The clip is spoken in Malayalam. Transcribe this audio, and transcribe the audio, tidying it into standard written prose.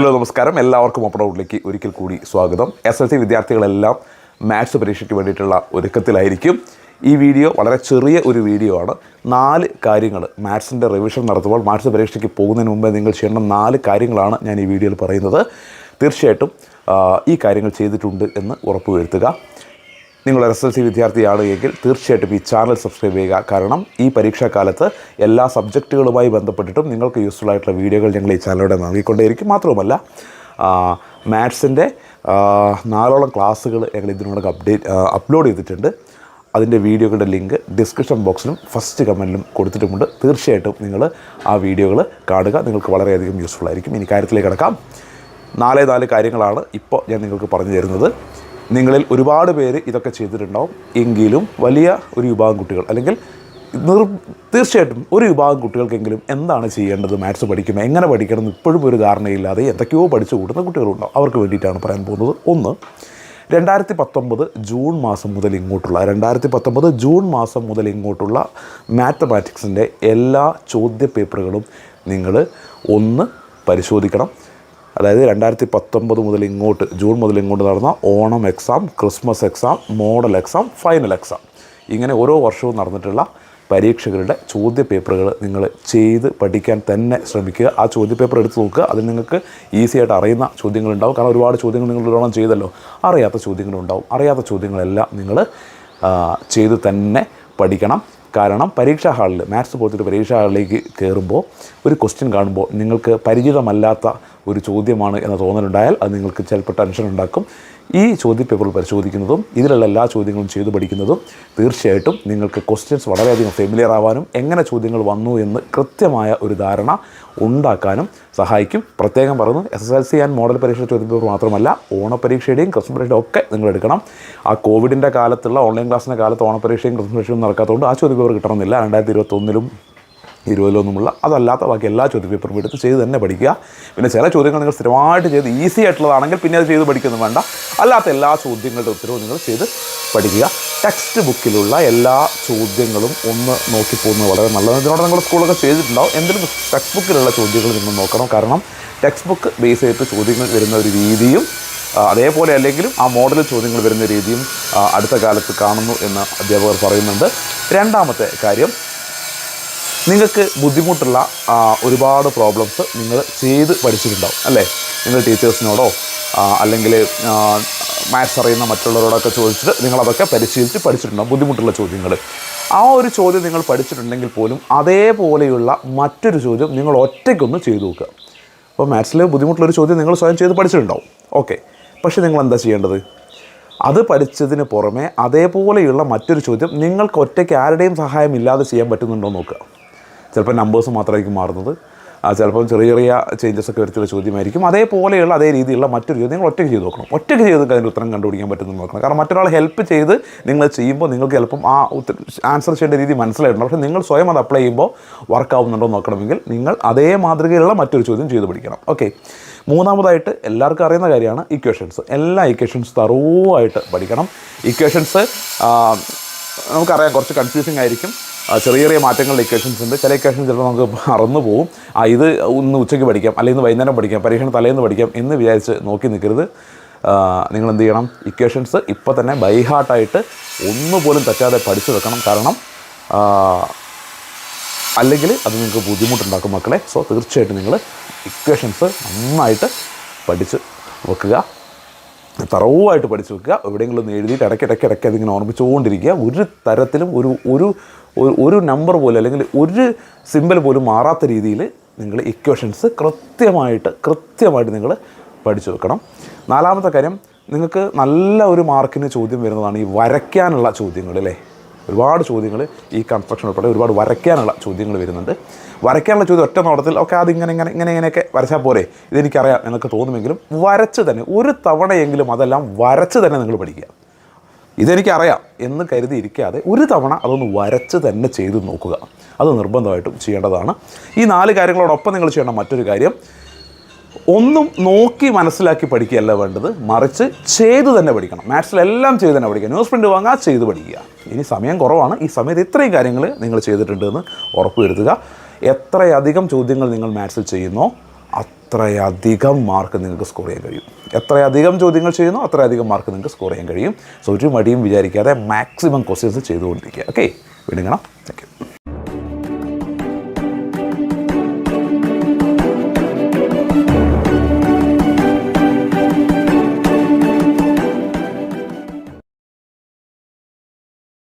ഹലോ നമസ്കാരം, എല്ലാവർക്കും ഓപ്പൺ ഔട്ടിലേക്ക് ഒരിക്കൽ കൂടി സ്വാഗതം. SLC വിദ്യാർത്ഥികളെല്ലാം മാത്സ് പരീക്ഷയ്ക്ക് വേണ്ടിയിട്ടുള്ള ഒരുക്കത്തിലായിരിക്കും. ഈ വീഡിയോ വളരെ ചെറിയ ഒരു വീഡിയോ ആണ്. 4 കാര്യങ്ങൾ മാത്സിൻ്റെ റിവിഷൻ നടത്തുമ്പോൾ മാത്സ് പരീക്ഷയ്ക്ക് പോകുന്നതിന് മുമ്പേ നിങ്ങൾ ചെയ്യേണ്ട 4 കാര്യങ്ങളാണ് ഞാൻ ഈ വീഡിയോയിൽ പറയുന്നത്. തീർച്ചയായിട്ടും ഈ കാര്യങ്ങൾ ചെയ്തിട്ടുണ്ട് എന്ന് ഉറപ്പുവരുത്തുക. നിങ്ങൾ SLC വിദ്യാർത്ഥിയാണ് എങ്കിൽ തീർച്ചയായിട്ടും ഈ ചാനൽ സബ്സ്ക്രൈബ് ചെയ്യുക. കാരണം ഈ പരീക്ഷാക്കാലത്ത് എല്ലാ സബ്ജക്റ്റുകളുമായി ബന്ധപ്പെട്ടിട്ടും നിങ്ങൾക്ക് യൂസ്ഫുൾ ആയിട്ടുള്ള വീഡിയോകൾ ഞങ്ങൾ ഈ ചാനലിലൂടെ നൽകിക്കൊണ്ടേയിരിക്കും. മാത്രവുമല്ല മാത്സിൻ്റെ 4ഓളം ക്ലാസ്സുകൾ ഞങ്ങൾ ഇതിനോട് അപ്ലോഡ് ചെയ്തിട്ടുണ്ട്. അതിൻ്റെ വീഡിയോകളുടെ ലിങ്ക് ഡിസ്ക്രിപ്ഷൻ ബോക്സിലും ഫസ്റ്റ് കമൻറ്റിലും കൊടുത്തിട്ടുമുണ്ട്. തീർച്ചയായിട്ടും നിങ്ങൾ ആ വീഡിയോകൾ കാണുക, നിങ്ങൾക്ക് വളരെയധികം യൂസ്ഫുൾ ആയിരിക്കും. ഇനി കാര്യത്തിലേക്ക് കിടക്കാം. 4 കാര്യങ്ങളാണ് ഇപ്പോൾ ഞാൻ നിങ്ങൾക്ക് പറഞ്ഞു തരുന്നത്. നിങ്ങളിൽ ഒരുപാട് പേര് ഇതൊക്കെ ചെയ്തിട്ടുണ്ടാവും. എങ്കിലും വലിയ ഒരു വിഭാഗം കുട്ടികൾ, അല്ലെങ്കിൽ തീർച്ചയായിട്ടും ഒരു വിഭാഗം കുട്ടികൾക്കെങ്കിലും എന്താണ് ചെയ്യേണ്ടത്, മാത്സ് പഠിക്കുമ്പോൾ എങ്ങനെ പഠിക്കണം എന്ന് ഇപ്പോഴും ഒരു ധാരണയില്ലാതെ എന്തൊക്കെയോ പഠിച്ചു കൂട്ടുന്ന കുട്ടികളുണ്ടാവും. അവർക്ക് വേണ്ടിയിട്ടാണ് പറയാൻ പോകുന്നത്. 2019 ജൂൺ മാസം മുതൽ ഇങ്ങോട്ടുള്ള മാത്തമാറ്റിക്സിൻ്റെ എല്ലാ ചോദ്യ പേപ്പറുകളും നിങ്ങൾ ഒന്ന് പരിശോധിക്കണം. അതായത് 2019 മുതൽ ഇങ്ങോട്ട്, ജൂൺ മുതൽ ഇങ്ങോട്ട് നടന്ന Onam exam, Christmas exam, model exam, final exam, ഇങ്ങനെ ഓരോ വർഷവും നടന്നിട്ടുള്ള പരീക്ഷകളുടെ ചോദ്യ പേപ്പറുകൾ നിങ്ങൾ ചെയ്ത് പഠിക്കാൻ തന്നെ ശ്രമിക്കുക. ആ ചോദ്യ പേപ്പർ എടുത്ത് നോക്കുക. അതിൽ നിങ്ങൾക്ക് ഈസി ആയിട്ട് അറിയുന്ന ചോദ്യങ്ങളുണ്ടാവും. കാരണം ഒരുപാട് ചോദ്യങ്ങൾ നിങ്ങൾ ഒരുപാട് ചെയ്തല്ലോ. അറിയാത്ത ചോദ്യങ്ങളുണ്ടാവും. അറിയാത്ത ചോദ്യങ്ങളെല്ലാം നിങ്ങൾ ചെയ്ത് തന്നെ പഠിക്കണം. കാരണം പരീക്ഷാ ഹാളിൽ, മാത്സ് പോലത്തെ പരീക്ഷാ ഹാളിലേക്ക് കയറുമ്പോൾ ഒരു ക്വസ്റ്റ്യൻ കാണുമ്പോൾ നിങ്ങൾക്ക് പരിചിതമല്ലാത്ത ഒരു ചോദ്യമാണ് എന്ന തോന്നലുണ്ടായാൽ അത് നിങ്ങൾക്ക് ചിലപ്പോൾ ടെൻഷൻ ഉണ്ടാക്കും. ഈ ചോദ്യ പേപ്പർ പരിശോധിക്കുന്നതും ഇതിലുള്ള എല്ലാ ചോദ്യങ്ങളും ചെയ്തു പഠിക്കുന്നതും തീർച്ചയായിട്ടും നിങ്ങൾക്ക് ക്വസ്റ്റ്യൻസ് വളരെയധികം ഫെമിലിയർ ആവാനും എങ്ങനെ ചോദ്യങ്ങൾ വന്നു എന്ന് കൃത്യമായ ഒരു ധാരണ ഉണ്ടാക്കാനും സഹായിക്കും. പ്രത്യേകം പറയുന്നു, SSLC ആൻഡ് മോഡൽ പരീക്ഷ ചോദ്യ പേപ്പർ മാത്രമല്ല, ഓണപരീക്ഷയുടെയും ക്രിസ്മസ് പരീക്ഷയുടെയും ഒക്കെ നിങ്ങൾ എടുക്കണം. ആ കോവിഡിൻ്റെ കാലത്തുള്ള ഓൺലൈൻ ക്ലാസ്സിൻ്റെ കാലത്ത് ഓണപരീക്ഷയും ക്രിസ്മസ് പരീക്ഷയും നടക്കാത്തതുകൊണ്ട് ആ ചോദ്യ പേപ്പർ കിട്ടണമെന്നില്ല. 2021 2020 അതല്ലാത്ത ബാക്കി എല്ലാ ചോദ്യ പേപ്പറും എടുത്ത് ചെയ്ത് തന്നെ പഠിക്കുക. പിന്നെ ചില ചോദ്യങ്ങൾ നിങ്ങൾ സ്ഥിരമായിട്ട് ചെയ്ത് ഈസി ആയിട്ടുള്ളതാണെങ്കിൽ പിന്നെ അത് ചെയ്ത് പഠിക്കുന്നു വേണ്ട. അല്ലാത്ത എല്ലാ ചോദ്യങ്ങളുടെ ഉത്തരവും നിങ്ങൾ ചെയ്ത് പഠിക്കുക. ടെക്സ്റ്റ് ബുക്കിലുള്ള എല്ലാ ചോദ്യങ്ങളും ഒന്ന് നോക്കിപ്പോകുന്നത് വളരെ നല്ലത്. ഇതിനോട് നിങ്ങൾ സ്കൂളൊക്കെ ചെയ്തിട്ടുണ്ടാവും. എന്തെങ്കിലും ടെക്സ്റ്റ് ബുക്കിലുള്ള ചോദ്യങ്ങൾ നിങ്ങൾ നോക്കണം. കാരണം ടെക്സ്റ്റ് ബുക്ക് ബേസ് ചെയ്തിട്ട് ചോദ്യങ്ങൾ വരുന്ന ഒരു രീതിയും അതേപോലെ അല്ലെങ്കിലും ആ മോഡൽ ചോദ്യങ്ങൾ വരുന്ന രീതിയും അടുത്ത കാലത്ത് കാണുന്നു എന്ന് അധ്യാപകർ പറയുന്നുണ്ട്. രണ്ടാമത്തെ കാര്യം, നിങ്ങൾക്ക് ബുദ്ധിമുട്ടുള്ള ഒരുപാട് പ്രോബ്ലംസ് നിങ്ങൾ ചെയ്ത് പഠിച്ചിട്ടുണ്ടാവും അല്ലേ? നിങ്ങൾ ടീച്ചേഴ്സിനോടോ അല്ലെങ്കിൽ മാത്സ് അറിയുന്ന മറ്റുള്ളവരോടൊക്കെ ചോദിച്ചിട്ട് നിങ്ങളതൊക്കെ പരിശീലിച്ച് പഠിച്ചിട്ടുണ്ടാവും ബുദ്ധിമുട്ടുള്ള ചോദ്യങ്ങൾ. ആ ഒരു ചോദ്യം നിങ്ങൾ പഠിച്ചിട്ടുണ്ടെങ്കിൽ പോലും അതേപോലെയുള്ള മറ്റൊരു ചോദ്യം നിങ്ങൾ ഒറ്റയ്ക്കൊന്ന് ചെയ്തു നോക്കുക. അപ്പോൾ മാത്സിൽ ബുദ്ധിമുട്ടുള്ളൊരു ചോദ്യം നിങ്ങൾ സ്വയം ചെയ്ത് പഠിച്ചിട്ടുണ്ടാവും. ഓക്കെ, പക്ഷേ നിങ്ങൾ എന്താ ചെയ്യേണ്ടത്? അത് പഠിച്ചതിന് പുറമെ അതേപോലെയുള്ള മറ്റൊരു ചോദ്യം നിങ്ങൾക്ക് ഒറ്റയ്ക്ക് ആരുടെയും സഹായം ഇല്ലാതെ ചെയ്യാൻ പറ്റുന്നുണ്ടോ എന്ന് നോക്കുക. ചിലപ്പോൾ നമ്പേഴ്സ് മാത്രമായിരിക്കും മാറുന്നത്, ചിലപ്പം ചെറിയ ചെറിയ ചേഞ്ചസ് ഒക്കെ വരുത്തിയുള്ള ചോദ്യമായിരിക്കും. അതേപോലെയുള്ള അതേ രീതിയിലുള്ള മറ്റൊരു ചോദ്യം നിങ്ങൾ ഒറ്റയ്ക്ക് ചെയ്ത് നോക്കണം. ഒറ്റയ്ക്ക് ചെയ്ത് അതിൻ്റെ ഉത്തരം കണ്ടുപിടിക്കാൻ പറ്റുന്നു നോക്കണം. കാരണം മറ്റൊരാൾ ഹെൽപ്പ് ചെയ്ത് നിങ്ങൾ ചെയ്യുമ്പോൾ നിങ്ങൾക്ക് ചിലപ്പം ആ ആൻസർ ചെയ്യേണ്ട രീതി മനസ്സിലായിട്ടുണ്ട്. പക്ഷേ നിങ്ങൾ സ്വയം അത് അപ്ലൈ ചെയ്യുമ്പോൾ വർക്കാവുന്നുണ്ടോ നോക്കണമെങ്കിൽ നിങ്ങൾ അതേ മാതൃകയിലുള്ള മറ്റൊരു ചോദ്യം ചെയ്ത് പഠിക്കണം. ഓക്കെ, മൂന്നാമതായിട്ട് എല്ലാവർക്കും അറിയുന്ന കാര്യമാണ് ഇക്വേഷൻസ്. എല്ലാ ഇക്വേഷൻസ് തറവായിട്ട് പഠിക്കണം. ഇക്വേഷൻസ് നമുക്കറിയാം കുറച്ച് കൺഫ്യൂസിങ് ആയിരിക്കും. ചെറിയ ചെറിയ മാറ്റങ്ങളുടെ ഇക്വേഷൻസ് ഉണ്ട്. ചില ഇക്വേഷൻസ് ചിലപ്പോൾ നമുക്ക് മറന്നു പോകും. ഇത് ഇന്ന് ഉച്ചയ്ക്ക് പഠിക്കാം, അല്ലെങ്കിൽ ഇന്ന് വൈകുന്നേരം പഠിക്കാം, പരീക്ഷണ തലേന്ന് പഠിക്കാം എന്ന് വിചാരിച്ച് നോക്കി നിൽക്കരുത്. നിങ്ങൾ എന്ത് ചെയ്യണം? ഇക്വേഷൻസ് ഇപ്പോൾ തന്നെ ബൈ ഹാർട്ടായിട്ട് ഒന്നുപോലും തെറ്റാതെ പഠിച്ചു വെക്കണം. കാരണം അല്ലെങ്കിൽ അത് നിങ്ങൾക്ക് ബുദ്ധിമുട്ടുണ്ടാക്കും മക്കളെ. സോ തീർച്ചയായിട്ടും നിങ്ങൾ ഇക്വേഷൻസ് നന്നായിട്ട് പഠിച്ച് വെക്കുക, തറവായിട്ട് പഠിച്ചു വെക്കുക. എവിടെയെങ്കിലും ഒന്ന് എഴുതിയിട്ട് ഇടയ്ക്കിടയ്ക്ക് അതിങ്ങനെ ഓർമ്മിച്ചുകൊണ്ടിരിക്കുക. ഒരു തരത്തിലും ഒരു നമ്പർ പോലും അല്ലെങ്കിൽ ഒരു സിമ്പൽ പോലും മാറാത്ത രീതിയിൽ നിങ്ങൾ ഇക്വേഷൻസ് കൃത്യമായിട്ട് നിങ്ങൾ പഠിച്ചു വെക്കണം. നാലാമത്തെ കാര്യം, നിങ്ങൾക്ക് നല്ല ഒരു മാർക്കിന് ചോദ്യം വരുന്നതാണ് ഈ വരയ്ക്കാനുള്ള ചോദ്യങ്ങൾ അല്ലേ? ഒരുപാട് ചോദ്യങ്ങൾ ഈ കൺസ്ട്രക്ഷൻ ഉൾപ്പെടെ ഒരുപാട് വരയ്ക്കാനുള്ള ചോദ്യങ്ങൾ വരുന്നുണ്ട്. വരയ്ക്കാനുള്ള ചോദ്യം ഒറ്റ നോട്ടത്തിൽ ഒക്കെ ഇങ്ങനെയൊക്കെ വരച്ചാൽ പോരെ, ഇതെനിക്കറിയാം എന്നൊക്കെ തോന്നുമെങ്കിലും വരച്ച് തന്നെ ഒരു തവണയെങ്കിലും അതെല്ലാം വരച്ച് തന്നെ നിങ്ങൾ പഠിക്കുക. ഇതെനിക്കറിയാം എന്ന് കരുതി ഇരിക്കാതെ ഒരു തവണ അതൊന്ന് വരച്ച് തന്നെ ചെയ്ത് നോക്കുക. അത് നിർബന്ധമായിട്ടും ചെയ്യേണ്ടതാണ്. ഈ 4 കാര്യങ്ങളോടൊപ്പം നിങ്ങൾ ചെയ്യേണ്ട മറ്റൊരു കാര്യം, ഒന്നും നോക്കി മനസ്സിലാക്കി പഠിക്കുകയല്ല വേണ്ടത്, മറിച്ച് ചെയ്തു തന്നെ പഠിക്കണം. മാത്സിലെല്ലാം ചെയ്ത് തന്നെ പഠിക്കുക. ന്യൂസ് പ്രിൻ്റ് വാങ്ങുക, ചെയ്ത് പഠിക്കുക. ഇനി സമയം കുറവാണ്. ഈ സമയത്ത് ഇത്രയും കാര്യങ്ങൾ നിങ്ങൾ ചെയ്തിട്ടുണ്ടെന്ന് ഉറപ്പ് വരുത്തുക. എത്രയധികം ചോദ്യങ്ങൾ നിങ്ങൾ മാത്സിൽ ചെയ്യുന്നോ അത്രയധികം മാർക്ക് നിങ്ങൾക്ക് സ്കോർ ചെയ്യാൻ കഴിയും. എത്രയധികം ചോദ്യങ്ങൾ ചെയ്യുന്നു അത്രയധികം മാർക്ക് നിങ്ങൾക്ക് സ്കോർ ചെയ്യാൻ കഴിയും. സോ ഒരു മടിയും വിചാരിക്കാതെ മാക്സിമം ക്വസ്റ്റ്യൻസ് ചെയ്തുകൊണ്ടിരിക്കുക. ഓക്കെ, വീണ്ടും കാണാം. Thank you.